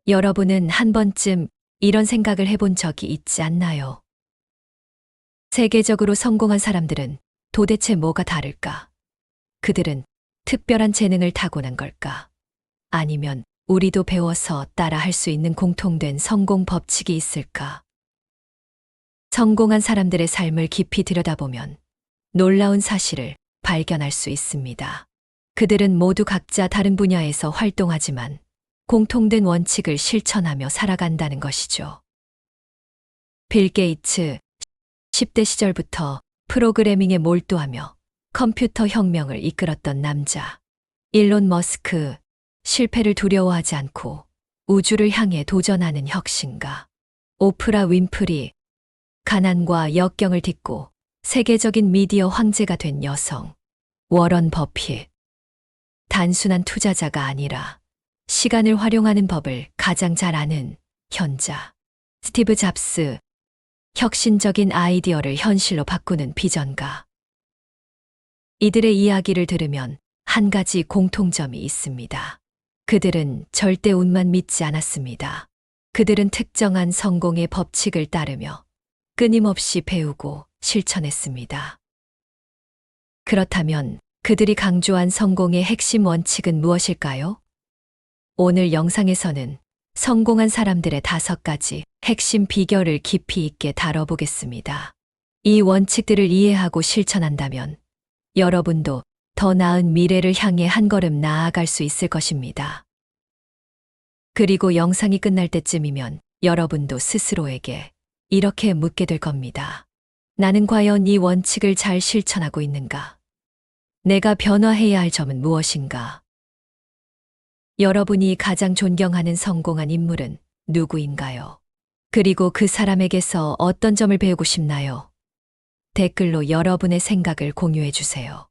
여러분은 한 번쯤 이런 생각을 해본 적이 있지 않나요? 세계적으로 성공한 사람들은 도대체 뭐가 다를까? 그들은 특별한 재능을 타고난 걸까? 아니면 우리도 배워서 따라 할 수 있는 공통된 성공 법칙이 있을까? 성공한 사람들의 삶을 깊이 들여다보면 놀라운 사실을 발견할 수 있습니다. 그들은 모두 각자 다른 분야에서 활동하지만 공통된 원칙을 실천하며 살아간다는 것이죠. 빌 게이츠, 10대 시절부터 프로그래밍에 몰두하며 컴퓨터 혁명을 이끌었던 남자. 일론 머스크, 실패를 두려워하지 않고 우주를 향해 도전하는 혁신가. 오프라 윈프리, 가난과 역경을 딛고 세계적인 미디어 황제가 된 여성. 워런 버핏, 단순한 투자자가 아니라 시간을 활용하는 법을 가장 잘 아는 현자. 스티브 잡스, 혁신적인 아이디어를 현실로 바꾸는 비전가. 이들의 이야기를 들으면 한 가지 공통점이 있습니다. 그들은 절대 운만 믿지 않았습니다. 그들은 특정한 성공의 법칙을 따르며 끊임없이 배우고 실천했습니다. 그렇다면 그들이 강조한 성공의 핵심 원칙은 무엇일까요? 오늘 영상에서는 성공한 사람들의 5가지 핵심 비결을 깊이 있게 다뤄보겠습니다. 이 원칙들을 이해하고 실천한다면 여러분도 더 나은 미래를 향해 한 걸음 나아갈 수 있을 것입니다. 그리고 영상이 끝날 때쯤이면 여러분도 스스로에게 이렇게 묻게 될 겁니다. 나는 과연 이 원칙을 잘 실천하고 있는가? 내가 변화해야 할 점은 무엇인가? 여러분이 가장 존경하는 성공한 인물은 누구인가요? 그리고 그 사람에게서 어떤 점을 배우고 싶나요? 댓글로 여러분의 생각을 공유해 주세요.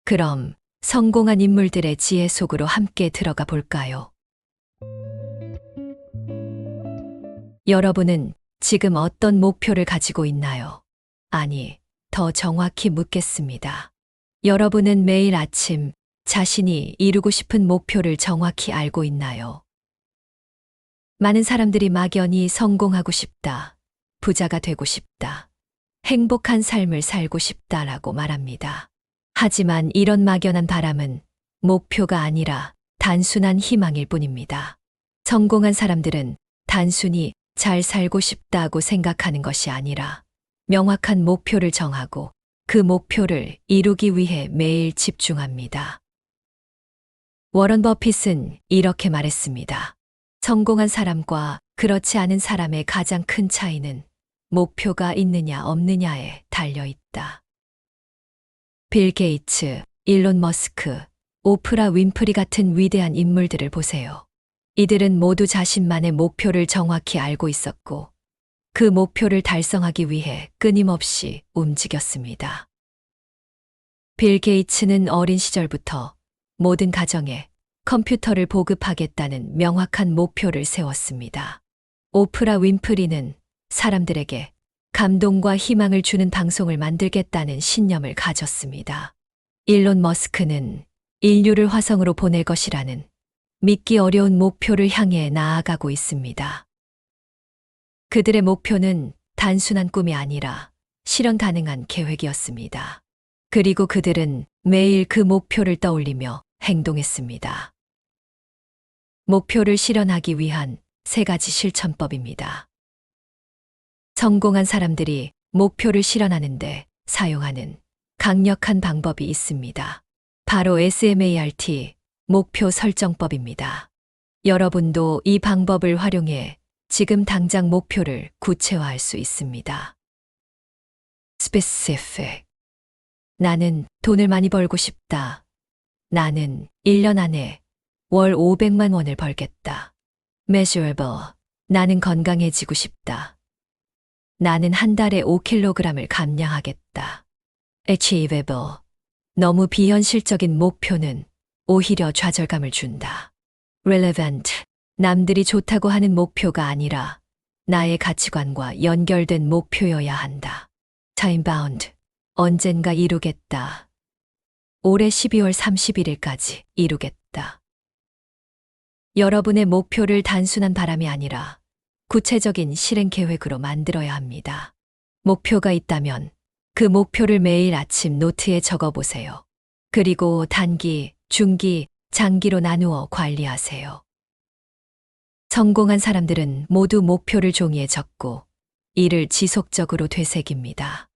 그럼 성공한 인물들의 지혜 속으로 함께 들어가 볼까요? 여러분은 지금 어떤 목표를 가지고 있나요? 아니, 더 정확히 묻겠습니다. 여러분은 매일 아침 자신이 이루고 싶은 목표를 정확히 알고 있나요? 많은 사람들이 막연히 성공하고 싶다, 부자가 되고 싶다, 행복한 삶을 살고 싶다라고 말합니다. 하지만 이런 막연한 바람은 목표가 아니라 단순한 희망일 뿐입니다. 성공한 사람들은 단순히 잘 살고 싶다고 생각하는 것이 아니라 명확한 목표를 정하고 그 목표를 이루기 위해 매일 집중합니다. 워런 버핏은 이렇게 말했습니다. 성공한 사람과 그렇지 않은 사람의 가장 큰 차이는 목표가 있느냐 없느냐에 달려 있다. 빌 게이츠, 일론 머스크, 오프라 윈프리 같은 위대한 인물들을 보세요. 이들은 모두 자신만의 목표를 정확히 알고 있었고 그 목표를 달성하기 위해 끊임없이 움직였습니다. 빌 게이츠는 어린 시절부터 모든 가정에 컴퓨터를 보급하겠다는 명확한 목표를 세웠습니다. 오프라 윈프리는 사람들에게 감동과 희망을 주는 방송을 만들겠다는 신념을 가졌습니다. 일론 머스크는 인류를 화성으로 보낼 것이라는 믿기 어려운 목표를 향해 나아가고 있습니다. 그들의 목표는 단순한 꿈이 아니라 실현 가능한 계획이었습니다. 그리고 그들은 매일 그 목표를 떠올리며 행동했습니다. 목표를 실현하기 위한 3가지 실천법입니다. 성공한 사람들이 목표를 실현하는데 사용하는 강력한 방법이 있습니다. 바로 SMART, 목표 설정법입니다. 여러분도 이 방법을 활용해 지금 당장 목표를 구체화할 수 있습니다. Specific. 나는 돈을 많이 벌고 싶다. 나는 1년 안에 월 500만 원을 벌겠다. Measurable. 나는 건강해지고 싶다. 나는 한 달에 5kg을 감량하겠다. Achievable. 너무 비현실적인 목표는 오히려 좌절감을 준다. Relevant. 남들이 좋다고 하는 목표가 아니라 나의 가치관과 연결된 목표여야 한다. Time-bound. 언젠가 이루겠다. 올해 12월 31일까지 이루겠다. 여러분의 목표를 단순한 바람이 아니라 구체적인 실행 계획으로 만들어야 합니다. 목표가 있다면 그 목표를 매일 아침 노트에 적어 보세요. 그리고 단기, 중기, 장기로 나누어 관리하세요. 성공한 사람들은 모두 목표를 종이에 적고 이를 지속적으로 되새깁니다.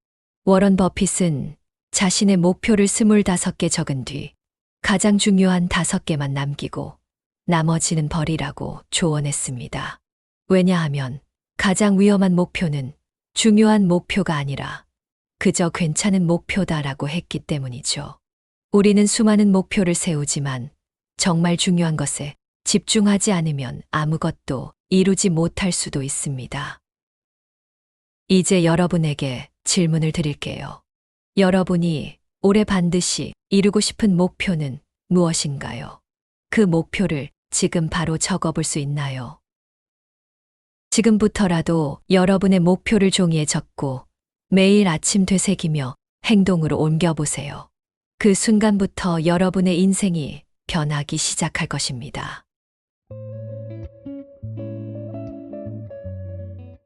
워런 버핏은 자신의 목표를 25개 적은 뒤 가장 중요한 5개만 남기고 나머지는 버리라고 조언했습니다. 왜냐하면 가장 위험한 목표는 중요한 목표가 아니라 그저 괜찮은 목표다라고 했기 때문이죠. 우리는 수많은 목표를 세우지만 정말 중요한 것에 집중하지 않으면 아무것도 이루지 못할 수도 있습니다. 이제 여러분에게 질문을 드릴게요. 여러분이 올해 반드시 이루고 싶은 목표는 무엇인가요? 그 목표를 지금 바로 적어볼 수 있나요? 지금부터라도 여러분의 목표를 종이에 적고 매일 아침 되새기며 행동으로 옮겨보세요. 그 순간부터 여러분의 인생이 변하기 시작할 것입니다.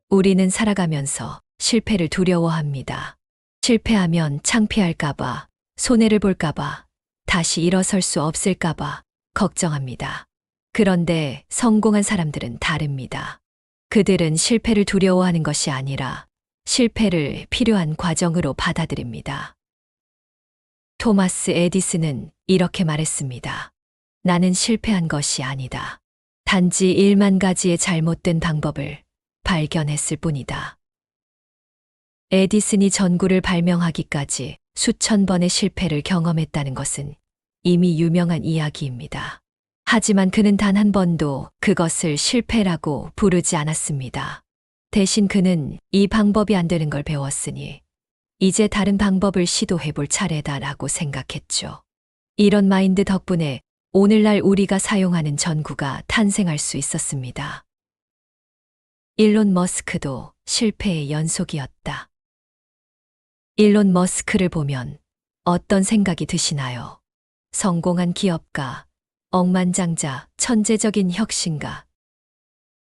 우리는 살아가면서 실패를 두려워합니다. 실패하면 창피할까봐, 손해를 볼까봐, 다시 일어설 수 없을까봐 걱정합니다. 그런데 성공한 사람들은 다릅니다. 그들은 실패를 두려워하는 것이 아니라 실패를 필요한 과정으로 받아들입니다. 토마스 에디슨은 이렇게 말했습니다. 나는 실패한 것이 아니다. 단지 1만 가지의 잘못된 방법을 발견했을 뿐이다. 에디슨이 전구를 발명하기까지 수천 번의 실패를 경험했다는 것은 이미 유명한 이야기입니다. 하지만 그는 단 한 번도 그것을 실패라고 부르지 않았습니다. 대신 그는 이 방법이 안 되는 걸 배웠으니 이제 다른 방법을 시도해 볼 차례다라고 생각했죠. 이런 마인드 덕분에 오늘날 우리가 사용하는 전구가 탄생할 수 있었습니다. 일론 머스크도 실패의 연속이었다. 일론 머스크를 보면 어떤 생각이 드시나요? 성공한 기업가, 억만장자, 천재적인 혁신가.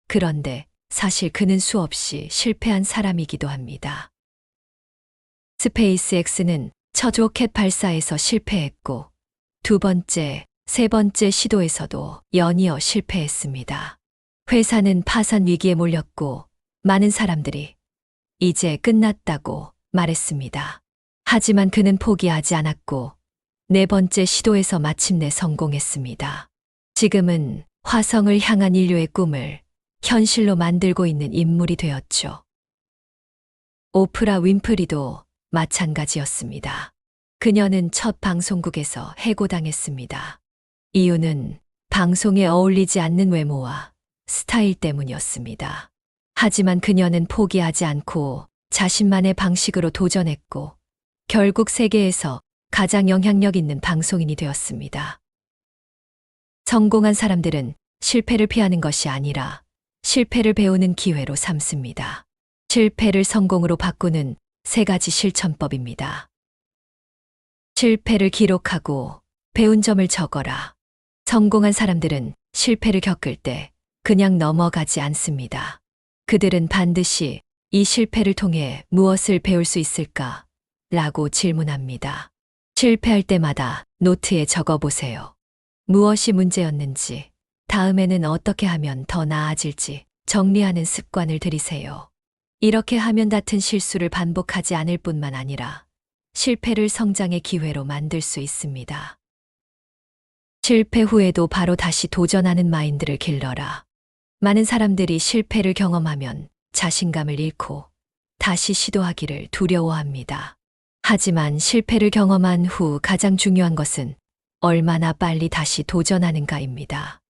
그런데 사실 그는 수없이 실패한 사람이기도 합니다. 스페이스X는 첫 로켓 발사에서 실패했고 2번째, 3번째 시도에서도 연이어 실패했습니다. 회사는 파산 위기에 몰렸고 많은 사람들이 이제 끝났다고 말했습니다. 하지만 그는 포기하지 않았고 4번째 시도에서 마침내 성공했습니다. 지금은 화성을 향한 인류의 꿈을 현실로 만들고 있는 인물이 되었죠. 오프라 윈프리도 마찬가지였습니다. 그녀는 첫 방송국에서 해고당했습니다. 이유는 방송에 어울리지 않는 외모와 스타일 때문이었습니다. 하지만 그녀는 포기하지 않고 자신만의 방식으로 도전했고 결국 세계에서 가장 영향력 있는 방송인이 되었습니다. 성공한 사람들은 실패를 피하는 것이 아니라 실패를 배우는 기회로 삼습니다. 실패를 성공으로 바꾸는 3가지 실천법입니다. 실패를 기록하고 배운 점을 적어라. 성공한 사람들은 실패를 겪을 때 그냥 넘어가지 않습니다. 그들은 반드시 이 실패를 통해 무엇을 배울 수 있을까? 라고 질문합니다. 실패할 때마다 노트에 적어보세요. 무엇이 문제였는지, 다음에는 어떻게 하면 더 나아질지 정리하는 습관을 들이세요. 이렇게 하면 같은 실수를 반복하지 않을 뿐만 아니라 실패를 성장의 기회로 만들 수 있습니다. 실패 후에도 바로 다시 도전하는 마인드를 길러라. 많은 사람들이 실패를 경험하면 자신감을 잃고 다시 시도하기를 두려워합니다. 하지만 실패를 경험한 후 가장 중요한 것은 얼마나 빨리 다시 도전하는가입니다.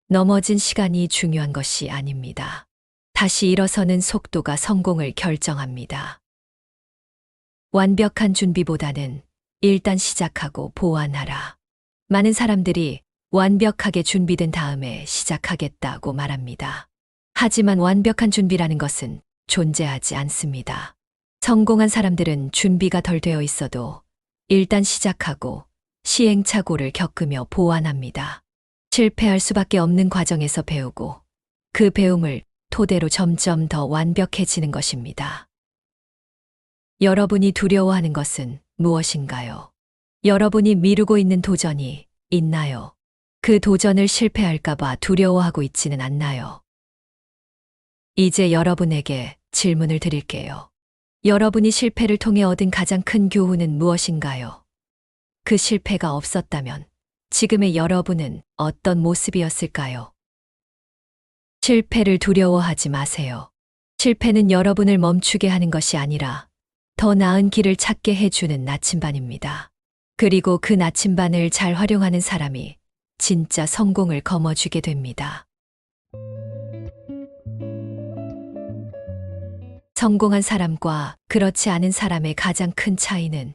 넘어진 시간이 중요한 것이 아닙니다. 다시 일어서는 속도가 성공을 결정합니다. 완벽한 준비보다는 일단 시작하고 보완하라. 많은 사람들이 완벽하게 준비된 다음에 시작하겠다고 말합니다. 하지만 완벽한 준비라는 것은 존재하지 않습니다. 성공한 사람들은 준비가 덜 되어 있어도 일단 시작하고 시행착오를 겪으며 보완합니다. 실패할 수밖에 없는 과정에서 배우고 그 배움을 토대로 점점 더 완벽해지는 것입니다. 여러분이 두려워하는 것은 무엇인가요? 여러분이 미루고 있는 도전이 있나요? 그 도전을 실패할까봐 두려워하고 있지는 않나요? 이제 여러분에게 질문을 드릴게요. 여러분이 실패를 통해 얻은 가장 큰 교훈은 무엇인가요? 그 실패가 없었다면 지금의 여러분은 어떤 모습이었을까요? 실패를 두려워하지 마세요. 실패는 여러분을 멈추게 하는 것이 아니라 더 나은 길을 찾게 해주는 나침반입니다. 그리고 그 나침반을 잘 활용하는 사람이 진짜 성공을 거머쥐게 됩니다. 성공한 사람과 그렇지 않은 사람의 가장 큰 차이는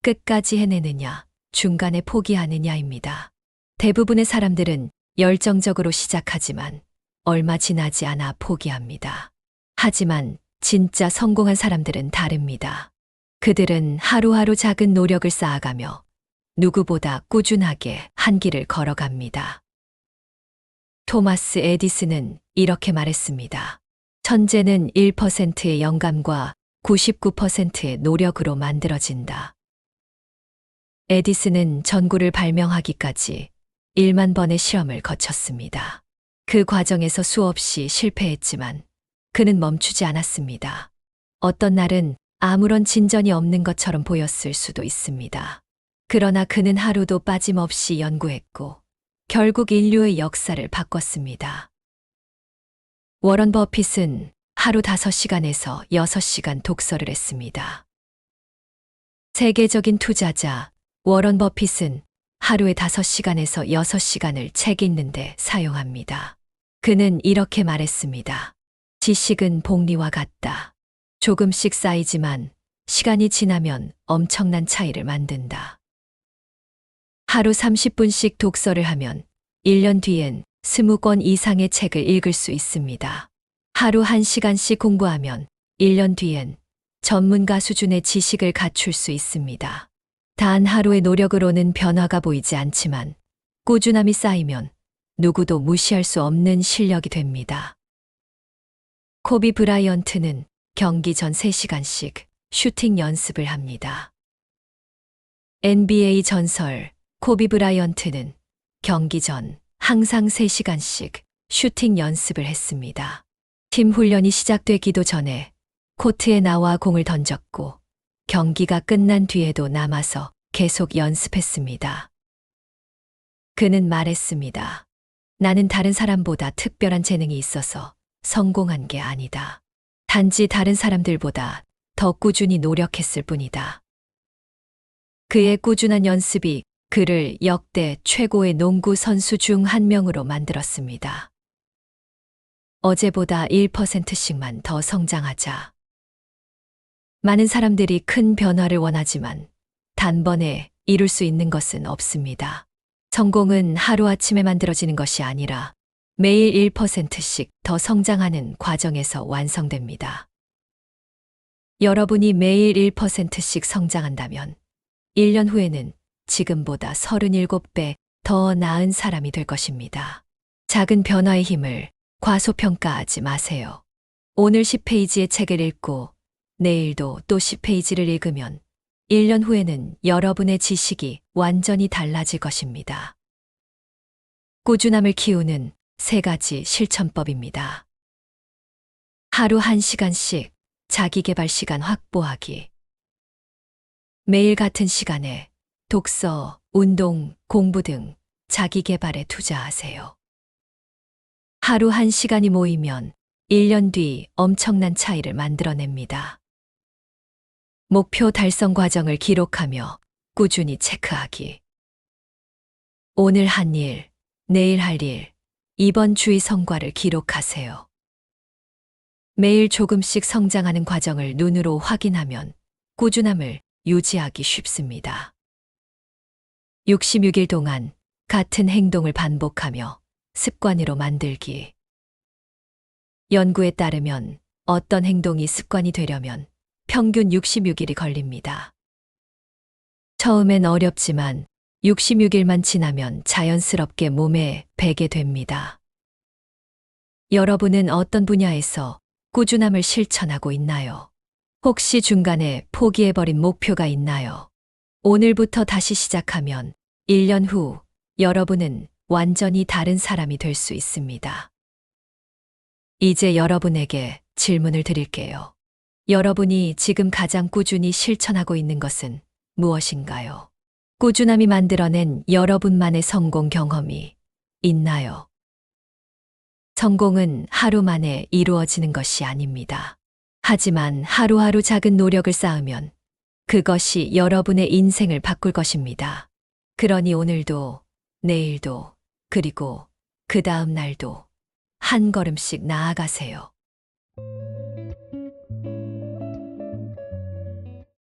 끝까지 해내느냐, 중간에 포기하느냐입니다. 대부분의 사람들은 열정적으로 시작하지만 얼마 지나지 않아 포기합니다. 하지만 진짜 성공한 사람들은 다릅니다. 그들은 하루하루 작은 노력을 쌓아가며 누구보다 꾸준하게 한 길을 걸어갑니다. 토마스 에디슨은 이렇게 말했습니다. 천재는 1%의 영감과 99%의 노력으로 만들어진다. 에디슨은 전구를 발명하기까지 1만 번의 시험을 거쳤습니다. 그 과정에서 수없이 실패했지만 그는 멈추지 않았습니다. 어떤 날은 아무런 진전이 없는 것처럼 보였을 수도 있습니다. 그러나 그는 하루도 빠짐없이 연구했고 결국 인류의 역사를 바꿨습니다. 워런 버핏은 하루 5시간에서 6시간 독서를 했습니다. 세계적인 투자자 워런 버핏은 하루에 5시간에서 6시간을 책 읽는데 사용합니다. 그는 이렇게 말했습니다. 지식은 복리와 같다. 조금씩 쌓이지만 시간이 지나면 엄청난 차이를 만든다. 하루 30분씩 독서를 하면 1년 뒤엔 20권 이상의 책을 읽을 수 있습니다. 하루 1시간씩 공부하면 1년 뒤엔 전문가 수준의 지식을 갖출 수 있습니다. 단 하루의 노력으로는 변화가 보이지 않지만 꾸준함이 쌓이면 누구도 무시할 수 없는 실력이 됩니다. 코비 브라이언트는 경기 전 3시간씩 슈팅 연습을 합니다. NBA 전설 코비 브라이언트는 경기 전 항상 3시간씩 슈팅 연습을 했습니다. 팀 훈련이 시작되기도 전에 코트에 나와 공을 던졌고 경기가 끝난 뒤에도 남아서 계속 연습했습니다. 그는 말했습니다. 나는 다른 사람보다 특별한 재능이 있어서 성공한 게 아니다. 단지 다른 사람들보다 더 꾸준히 노력했을 뿐이다. 그의 꾸준한 연습이 그를 역대 최고의 농구 선수 중 한 명으로 만들었습니다. 어제보다 1%씩만 더 성장하자. 많은 사람들이 큰 변화를 원하지만 단번에 이룰 수 있는 것은 없습니다. 성공은 하루아침에 만들어지는 것이 아니라 매일 1%씩 더 성장하는 과정에서 완성됩니다. 여러분이 매일 1%씩 성장한다면 1년 후에는 지금보다 37배 더 나은 사람이 될 것입니다. 작은 변화의 힘을 과소평가하지 마세요. 오늘 10페이지의 책을 읽고 내일도 또 10페이지를 읽으면 1년 후에는 여러분의 지식이 완전히 달라질 것입니다. 꾸준함을 키우는 3가지 실천법입니다. 하루 1시간씩 자기계발 시간 확보하기. 매일 같은 시간에 독서, 운동, 공부 등 자기계발에 투자하세요. 하루 1시간이 모이면 1년 뒤 엄청난 차이를 만들어냅니다. 목표 달성 과정을 기록하며 꾸준히 체크하기. 오늘 한 일, 내일 할 일, 이번 주의 성과를 기록하세요. 매일 조금씩 성장하는 과정을 눈으로 확인하면 꾸준함을 유지하기 쉽습니다. 66일 동안 같은 행동을 반복하며 습관으로 만들기. 연구에 따르면 어떤 행동이 습관이 되려면 평균 66일이 걸립니다. 처음엔 어렵지만 66일만 지나면 자연스럽게 몸에 배게 됩니다. 여러분은 어떤 분야에서 꾸준함을 실천하고 있나요? 혹시 중간에 포기해버린 목표가 있나요? 오늘부터 다시 시작하면 1년 후 여러분은 완전히 다른 사람이 될 수 있습니다. 이제 여러분에게 질문을 드릴게요. 여러분이 지금 가장 꾸준히 실천하고 있는 것은 무엇인가요? 꾸준함이 만들어낸 여러분만의 성공 경험이 있나요? 성공은 하루 만에 이루어지는 것이 아닙니다. 하지만 하루하루 작은 노력을 쌓으면 그것이 여러분의 인생을 바꿀 것입니다. 그러니 오늘도, 내일도, 그리고 그 다음 날도 한 걸음씩 나아가세요.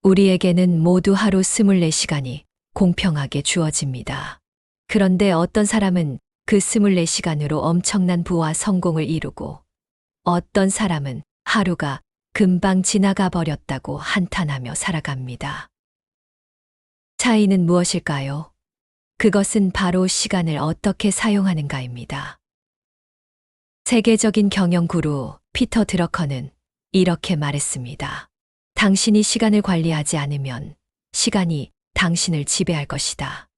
우리에게는 모두 하루 24시간이 공평하게 주어집니다. 그런데 어떤 사람은 그 24시간으로 엄청난 부와 성공을 이루고 어떤 사람은 하루가 금방 지나가 버렸다고 한탄하며 살아갑니다. 차이는 무엇일까요? 그것은 바로 시간을 어떻게 사용하는가입니다. 세계적인 경영 구루 피터 드러커는 이렇게 말했습니다. 당신이 시간을 관리하지 않으면 시간이 당신을 지배할 것이다.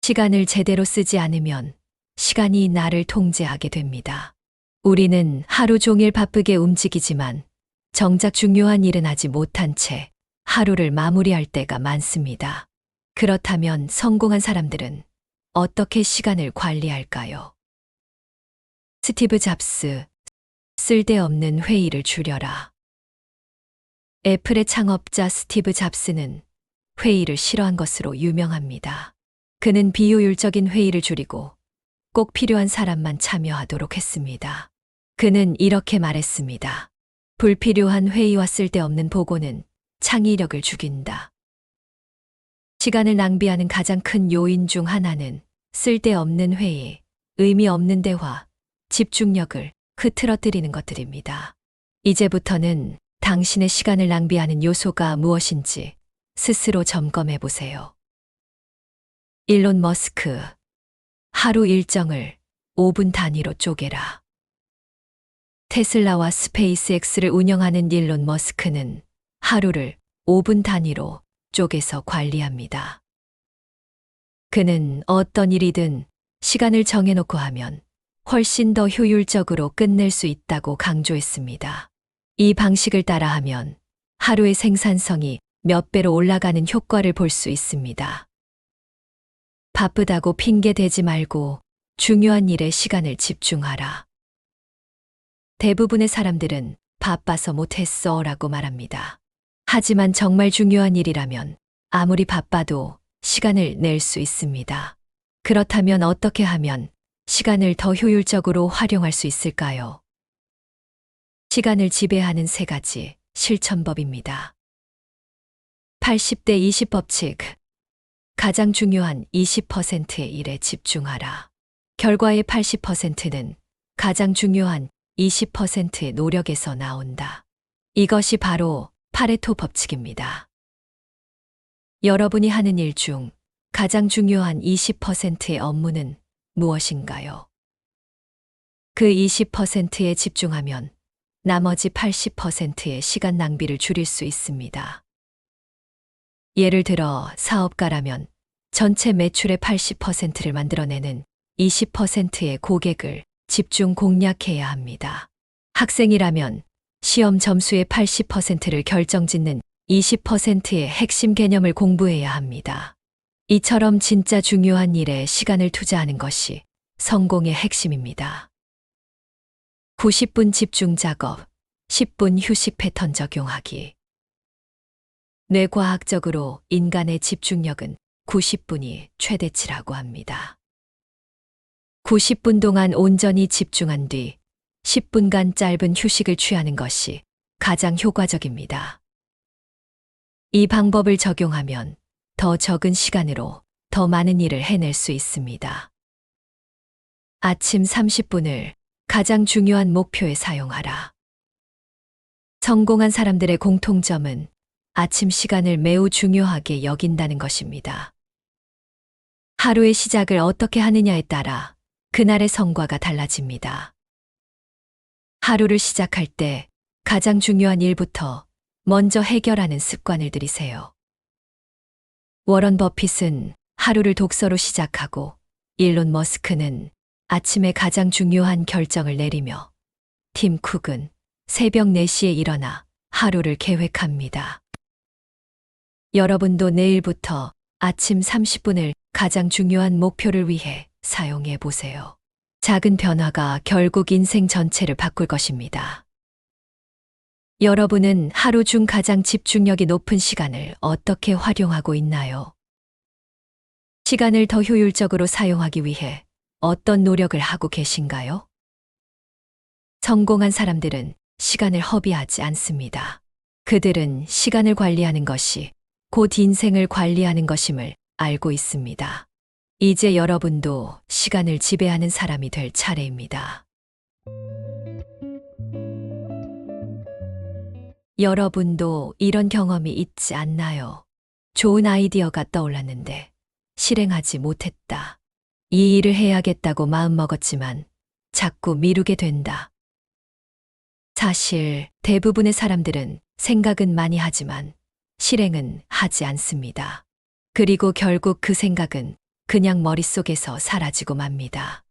시간을 제대로 쓰지 않으면 시간이 나를 통제하게 됩니다. 우리는 하루 종일 바쁘게 움직이지만 정작 중요한 일은 하지 못한 채 하루를 마무리할 때가 많습니다. 그렇다면 성공한 사람들은 어떻게 시간을 관리할까요? 스티브 잡스, 쓸데없는 회의를 줄여라. 애플의 창업자 스티브 잡스는 회의를 싫어한 것으로 유명합니다. 그는 비효율적인 회의를 줄이고 꼭 필요한 사람만 참여하도록 했습니다. 그는 이렇게 말했습니다. 불필요한 회의와 쓸데없는 보고는 창의력을 죽인다. 시간을 낭비하는 가장 큰 요인 중 하나는 쓸데없는 회의, 의미 없는 대화, 집중력을 흐트러뜨리는 것들입니다. 이제부터는 당신의 시간을 낭비하는 요소가 무엇인지 스스로 점검해 보세요. 일론 머스크, 하루 일정을 5분 단위로 쪼개라. 테슬라와 스페이스X를 운영하는 일론 머스크는 하루를 5분 단위로 쪼개서 관리합니다. 그는 어떤 일이든 시간을 정해놓고 하면 훨씬 더 효율적으로 끝낼 수 있다고 강조했습니다. 이 방식을 따라하면 하루의 생산성이 몇 배로 올라가는 효과를 볼 수 있습니다. 바쁘다고 핑계 대지 말고 중요한 일에 시간을 집중하라. 대부분의 사람들은 바빠서 못했어 라고 말합니다. 하지만 정말 중요한 일이라면 아무리 바빠도 시간을 낼 수 있습니다. 그렇다면 어떻게 하면 시간을 더 효율적으로 활용할 수 있을까요? 시간을 지배하는 3가지 실천법입니다. 80대 20 법칙. 가장 중요한 20%의 일에 집중하라. 결과의 80%는 가장 중요한 20%의 노력에서 나온다. 이것이 바로 파레토 법칙입니다. 여러분이 하는 일 중 가장 중요한 20%의 업무는 무엇인가요? 그 20%에 집중하면 나머지 80%의 시간 낭비를 줄일 수 있습니다. 예를 들어 사업가라면 전체 매출의 80%를 만들어내는 20%의 고객을 집중 공략해야 합니다. 학생이라면 시험 점수의 80%를 결정짓는 20%의 핵심 개념을 공부해야 합니다. 이처럼 진짜 중요한 일에 시간을 투자하는 것이 성공의 핵심입니다. 90분 집중 작업, 10분 휴식 패턴 적용하기. 뇌과학적으로 인간의 집중력은 90분이 최대치라고 합니다. 90분 동안 온전히 집중한 뒤 10분간 짧은 휴식을 취하는 것이 가장 효과적입니다. 이 방법을 적용하면 더 적은 시간으로 더 많은 일을 해낼 수 있습니다. 아침 30분을 가장 중요한 목표에 사용하라. 성공한 사람들의 공통점은 아침 시간을 매우 중요하게 여긴다는 것입니다. 하루의 시작을 어떻게 하느냐에 따라 그날의 성과가 달라집니다. 하루를 시작할 때 가장 중요한 일부터 먼저 해결하는 습관을 들이세요. 워런 버핏은 하루를 독서로 시작하고 일론 머스크는 아침에 가장 중요한 결정을 내리며 팀 쿡은 새벽 4시에 일어나 하루를 계획합니다. 여러분도 내일부터 아침 30분을 가장 중요한 목표를 위해 사용해 보세요. 작은 변화가 결국 인생 전체를 바꿀 것입니다. 여러분은 하루 중 가장 집중력이 높은 시간을 어떻게 활용하고 있나요? 시간을 더 효율적으로 사용하기 위해 어떤 노력을 하고 계신가요? 성공한 사람들은 시간을 허비하지 않습니다. 그들은 시간을 관리하는 것이 곧 인생을 관리하는 것임을 알고 있습니다. 이제 여러분도 시간을 지배하는 사람이 될 차례입니다. 여러분도 이런 경험이 있지 않나요? 좋은 아이디어가 떠올랐는데 실행하지 못했다. 이 일을 해야겠다고 마음먹었지만 자꾸 미루게 된다. 사실 대부분의 사람들은 생각은 많이 하지만 실행은 하지 않습니다. 그리고 결국 그 생각은 그냥 머릿속에서 사라지고 맙니다.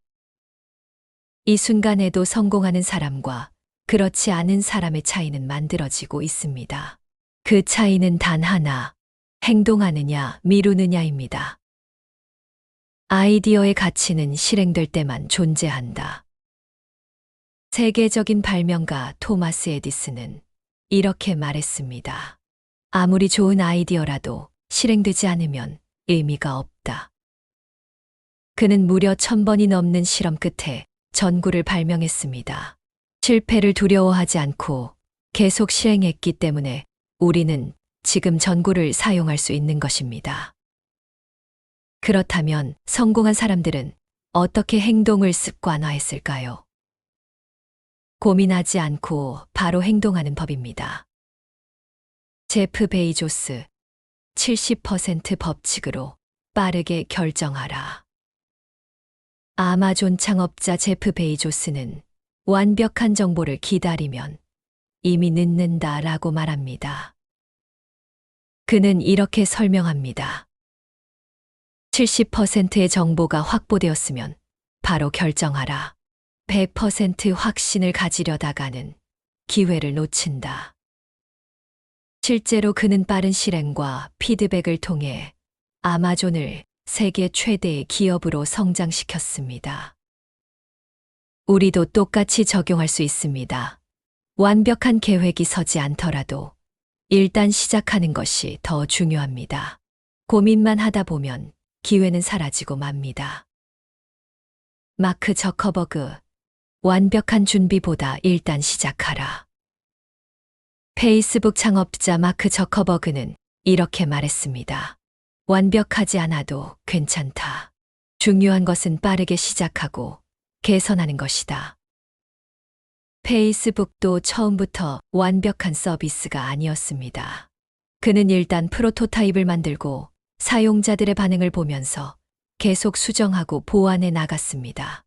이 순간에도 성공하는 사람과 그렇지 않은 사람의 차이는 만들어지고 있습니다. 그 차이는 단 하나, 행동하느냐, 미루느냐입니다. 아이디어의 가치는 실행될 때만 존재한다. 세계적인 발명가 토마스 에디슨은 이렇게 말했습니다. 아무리 좋은 아이디어라도 실행되지 않으면 의미가 없다. 그는 무려 1000번이 넘는 실험 끝에 전구를 발명했습니다. 실패를 두려워하지 않고 계속 실행했기 때문에 우리는 지금 전구를 사용할 수 있는 것입니다. 그렇다면 성공한 사람들은 어떻게 행동을 습관화했을까요? 고민하지 않고 바로 행동하는 법입니다. 제프 베이조스 70% 법칙으로 빠르게 결정하라. 아마존 창업자 제프 베이조스는 완벽한 정보를 기다리면 이미 늦는다라고 말합니다. 그는 이렇게 설명합니다. 70%의 정보가 확보되었으면 바로 결정하라. 100% 확신을 가지려다가는 기회를 놓친다. 실제로 그는 빠른 실행과 피드백을 통해 아마존을 세계 최대의 기업으로 성장시켰습니다. 우리도 똑같이 적용할 수 있습니다. 완벽한 계획이 서지 않더라도 일단 시작하는 것이 더 중요합니다. 고민만 하다 보면 기회는 사라지고 맙니다. 마크 저커버그, 완벽한 준비보다 일단 시작하라. 페이스북 창업자 마크 저커버그는 이렇게 말했습니다. 완벽하지 않아도 괜찮다. 중요한 것은 빠르게 시작하고 개선하는 것이다. 페이스북도 처음부터 완벽한 서비스가 아니었습니다. 그는 일단 프로토타입을 만들고 사용자들의 반응을 보면서 계속 수정하고 보완해 나갔습니다.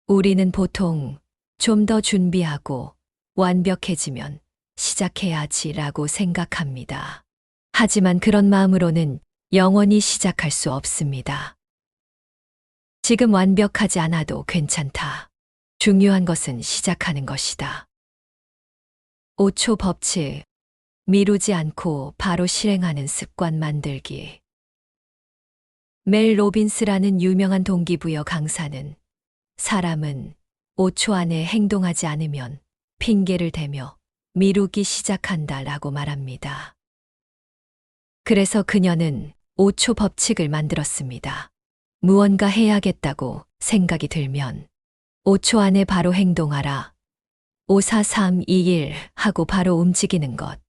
우리는 보통 좀 더 준비하고 완벽해지면 시작해야지라고 생각합니다. 하지만 그런 마음으로는 영원히 시작할 수 없습니다. 지금 완벽하지 않아도 괜찮다. 중요한 것은 시작하는 것이다. 5초 법칙, 미루지 않고 바로 실행하는 습관 만들기. 멜 로빈스라는 유명한 동기부여 강사는 사람은 5초 안에 행동하지 않으면 핑계를 대며 미루기 시작한다라고 말합니다. 그래서 그녀는 5초 법칙을 만들었습니다. 무언가 해야겠다고 생각이 들면 5초 안에 바로 행동하라. 5, 4, 3, 2, 1 하고 바로 움직이는 것.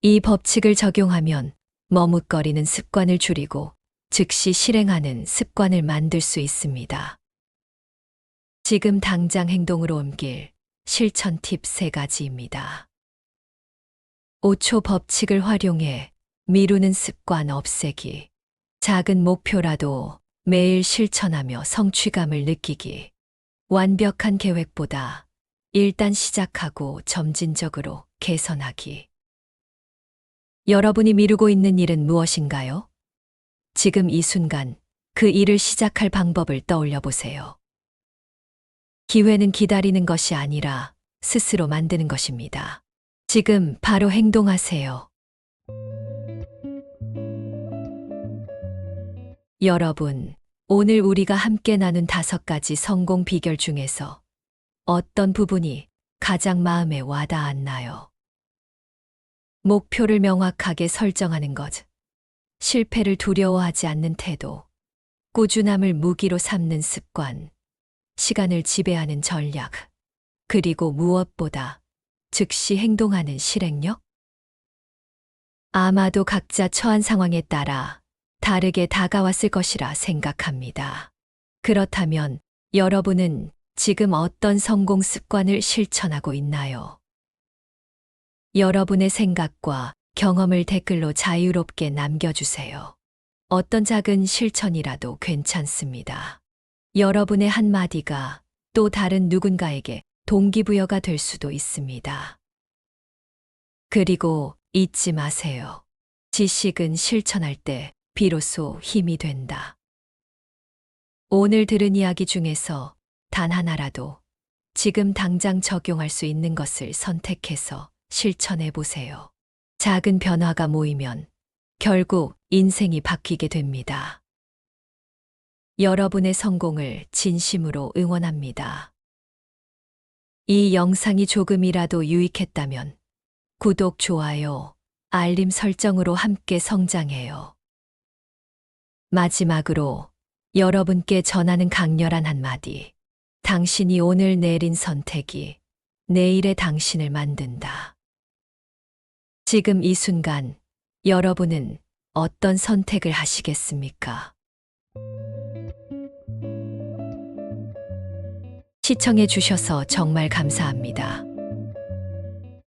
이 법칙을 적용하면 머뭇거리는 습관을 줄이고 즉시 실행하는 습관을 만들 수 있습니다. 지금 당장 행동으로 옮길 실천 팁 3가지입니다. 5초 법칙을 활용해 미루는 습관 없애기. 작은 목표라도 매일 실천하며 성취감을 느끼기. 완벽한 계획보다 일단 시작하고 점진적으로 개선하기. 여러분이 미루고 있는 일은 무엇인가요? 지금 이 순간 그 일을 시작할 방법을 떠올려 보세요. 기회는 기다리는 것이 아니라 스스로 만드는 것입니다. 지금 바로 행동하세요. 여러분, 오늘 우리가 함께 나눈 5가지 성공 비결 중에서 어떤 부분이 가장 마음에 와닿았나요? 목표를 명확하게 설정하는 것, 실패를 두려워하지 않는 태도, 꾸준함을 무기로 삼는 습관, 시간을 지배하는 전략, 그리고 무엇보다 즉시 행동하는 실행력? 아마도 각자 처한 상황에 따라 다르게 다가왔을 것이라 생각합니다. 그렇다면 여러분은 지금 어떤 성공 습관을 실천하고 있나요? 여러분의 생각과 경험을 댓글로 자유롭게 남겨주세요. 어떤 작은 실천이라도 괜찮습니다. 여러분의 한마디가 또 다른 누군가에게 동기부여가 될 수도 있습니다. 그리고 잊지 마세요. 지식은 실천할 때 비로소 힘이 된다. 오늘 들은 이야기 중에서 단 하나라도 지금 당장 적용할 수 있는 것을 선택해서 실천해 보세요. 작은 변화가 모이면 결국 인생이 바뀌게 됩니다. 여러분의 성공을 진심으로 응원합니다. 이 영상이 조금이라도 유익했다면 구독, 좋아요, 알림 설정으로 함께 성장해요. 마지막으로 여러분께 전하는 강렬한 한마디. 당신이 오늘 내린 선택이 내일의 당신을 만든다. 지금 이 순간 여러분은 어떤 선택을 하시겠습니까? 시청해 주셔서 정말 감사합니다.